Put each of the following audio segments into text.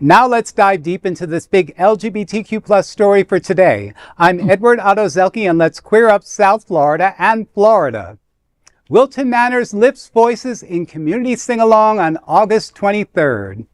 Now let's dive deep into this big LGBTQ plus story for today. I'm Edward Otto Zelke, and let's queer up South Florida and Florida. Wilton Manors lifts voices in community sing-along on August 23rd.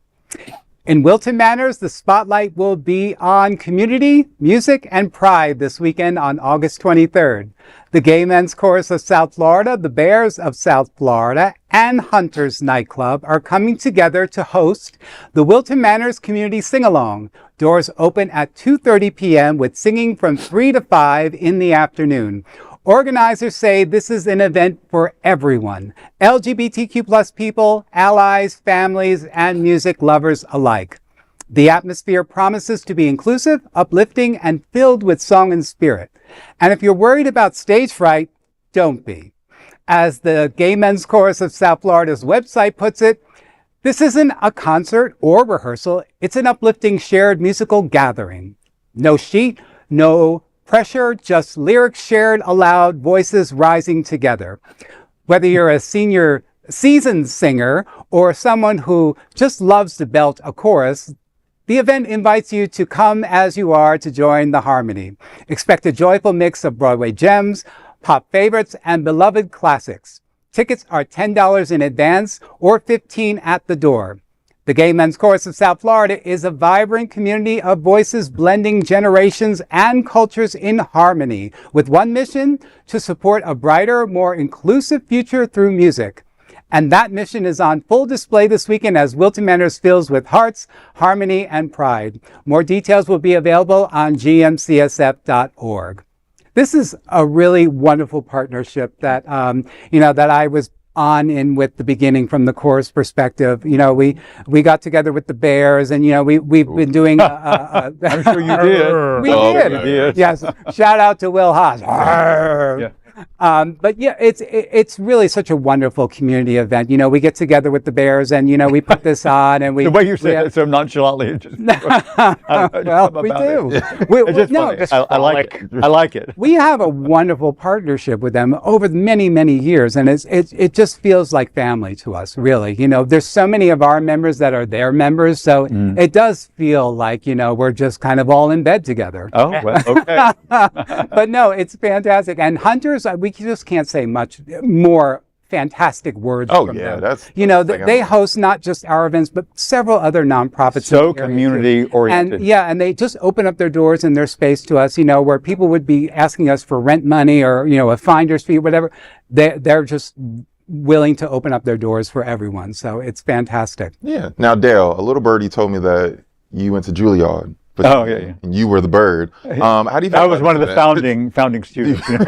In Wilton Manors, the spotlight will be on community, music, and pride this weekend on August 23rd. The Gay Men's Chorus of South Florida, the Bears of South Florida, and Hunters Nightclub are coming together to host the Wilton Manors Community Sing-Along. Doors open at 2:30 p.m. with singing from 3 to 5 in the afternoon. Organizers say this is an event for everyone, LGBTQ plus people, allies, families, and music lovers alike. The atmosphere promises to be inclusive, uplifting, and filled with song and spirit. And if you're worried about stage fright, don't be. As the Gay Men's Chorus of South Florida's website puts it, this isn't a concert or rehearsal, it's an uplifting shared musical gathering. No sheet, no pressure, just lyrics shared aloud, voices rising together. Whether you're a seasoned singer or someone who just loves to belt a chorus, the event invites you to come as you are to join the harmony. Expect a joyful mix of Broadway gems, pop favorites, and beloved classics. Tickets are $10 in advance or $15 at the door. The Gay Men's Chorus of South Florida is a vibrant community of voices blending generations and cultures in harmony, with one mission: to support a brighter, more inclusive future through music. And that mission is on full display this weekend as Wilton Manors fills with hearts, harmony, and pride. More details will be available on gmcsf.org. This is a really wonderful partnership that, that I was on in with the beginning from the chorus perspective. We got together with the Bears, and we've been doing I'm sure you did. We did. Yes. Shout out to Will Haas. Yeah. But yeah, it's really such a wonderful community event. We get together with the Bears, and we put this on, and we. The way you say it so nonchalantly, just, well, we do. It. It's just funny. I like it. I like it. We have a wonderful partnership with them over many, many years, and it just feels like family to us. Really, there's so many of our members that are their members, so it does feel like we're just kind of all in bed together. Oh well, okay. But no, it's fantastic, and Hunters. We just can't say much more fantastic words. Oh yeah, them. that's they host not just our events but several other nonprofits. So community oriented. And they just open up their doors and their space to us. Where people would be asking us for rent money or a finder's fee, whatever. They're just willing to open up their doors for everyone. So it's fantastic. Yeah. Now, Dale, a little birdie told me that you went to Juilliard. Oh yeah. And you were the bird. How do you? I was one of the founding students. He was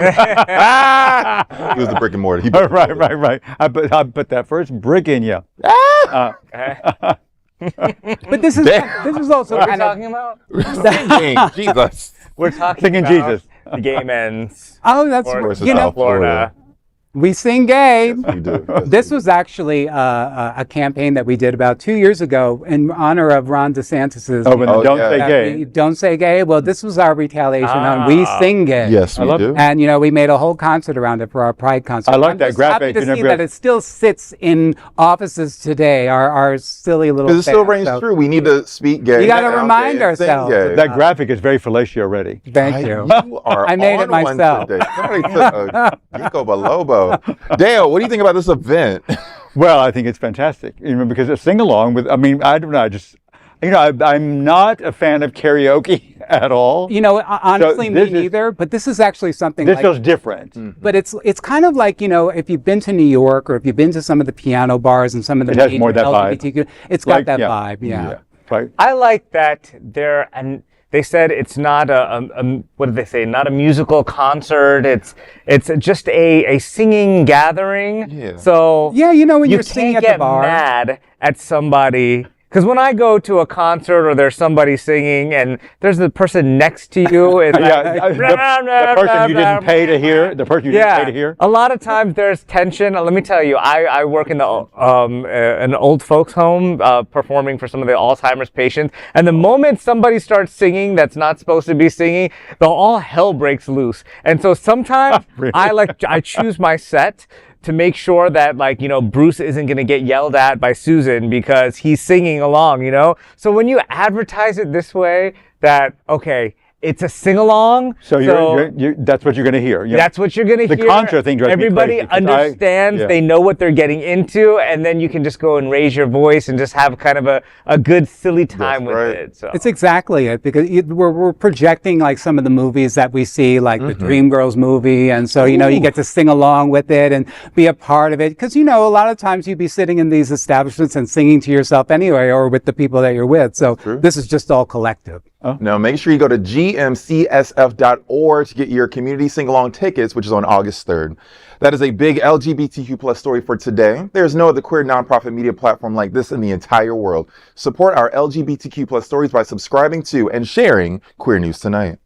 the brick and mortar. Right. I put that first brick in you. But this is also what are we talking about? Singing Jesus. We're talking Singing about Jesus. The Gay Men's. Oh, that's Florida. We sing gay. Yes, we do. This was actually a campaign that we did about 2 years ago in honor of Ron DeSantis's. Don't say gay. Don't say gay. Well, this was our retaliation on We Sing Gay. Yes, we do. And we made a whole concert around it for our Pride concert. I like that graphic. Happy to see that it still sits in offices today. Our silly little. Because it still reigns true. We need to speak gay. You got to remind ourselves. That graphic is very fellatio already. Thank you. You are I made it myself. Somebody took a Ginkgo biloba. Dale, what do you think about this event? Well, I think it's fantastic. Because a sing along with. I don't know. I'm not a fan of karaoke at all. Honestly, me neither. But this is actually something. This feels different. Mm-hmm. But it's kind of like if you've been to New York or if you've been to some of the piano bars and some of the major LGBTQ, it's got that vibe. Yeah. Right. I like that and they said it's not what did they say? Not a musical concert. It's just a singing gathering. Yeah. So when you're singing at the bar, you can't get mad at somebody. Because when I go to a concert or there's somebody singing and there's the person next to you, it's the person you didn't pay to hear, A lot of times there's tension. Let me tell you, I work in an old folks home performing for some of the Alzheimer's patients, and the moment somebody starts singing that's not supposed to be singing, all hell breaks loose. And so sometimes I choose my set to make sure that, like, you know, Bruce isn't going to get yelled at by Susan because he's singing along, you know? So when you advertise it this way, that, okay, it's a sing-along. So that's what you're going to hear. Yeah. That's what you're going to hear. The contra thing drives me Everybody crazy, 'cause understands. yeah. They know what they're getting into, and then you can just go and raise your voice and just have kind of a good, silly time with right. it. So. It's exactly it, because we're projecting like some of the movies that we see, like the Dreamgirls movie, and so you know you get to sing along with it and be a part of it, because you know a lot of times you'd be sitting in these establishments and singing to yourself anyway, or with the people that you're with. So this is just all collective. Now, make sure you go to gmcsf.org to get your community sing-along tickets, which is on August 3rd. That is a big LGBTQ plus story for today. There's no other queer nonprofit media platform like this in the entire world. Support our LGBTQ plus stories by subscribing to and sharing Queer News Tonight.